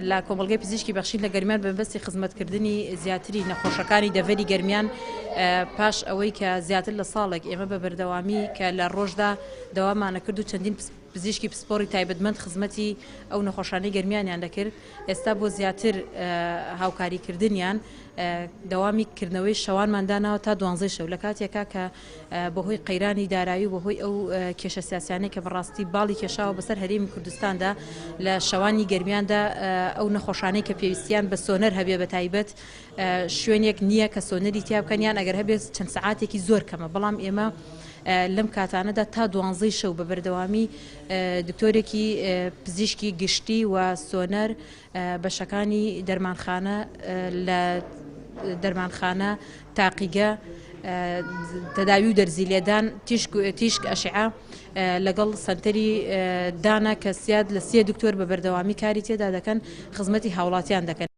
لا کۆمەڵگەی پزیشکی بەخشین لە گەرمیان بەبەستی خزمەتکردنی زیاتری نەخۆشەکانی دەڤەری گەرمیان پاش ئەوەی کە زیاتر لە ساڵێک ئێمە بە بەردەوامی کە لە ڕۆژدا دەوامانە کرد و چەندین پزیشکی پسپۆڕی تایبەتمەند خزمەتی ئەو نەخۆشانەی گەرمیانیان دەکرد. ئێستا بۆ زیاتر هاوکاریکردنیان دەوامی کردنەوەی شەوانمانداناوە تا 12 شەو لە کاتێکا کە بەهۆی قەیرانی دارایی و بەهۆی ئەو کێشە سیاسیانەی کە بەڕاستی باڵی کێشاوە بەسەر هەرێمی کوردستاندا لە شەوانی گەرمیاندا ئەو نەخۆشانەی کە پێویستیان بە سۆنەر هەبێ بە تایبەت شوێنێک نییە کە سۆنەری تیا بکەنیان ئەگەر هەبێت چەند سەعاتێکی زۆر کەمە. بەڵام ئێمە لەم کاتانەدا تا 12 شەو بە بەردەوامی دکتۆرێکی پزیشکی گشتی و سۆنەر بەشەکانی دەرمانخانە لە دەرمانخانە تاقیگە تەداوی و دەرزی لێدان تیشک ئەشعە لەگەڵ سەنتەری دانا کە سیاد لە 3 دکتۆر بە بەردەوامی کاری تێدا دەکەن خزمەتی هاوڵاتیان دەکەن.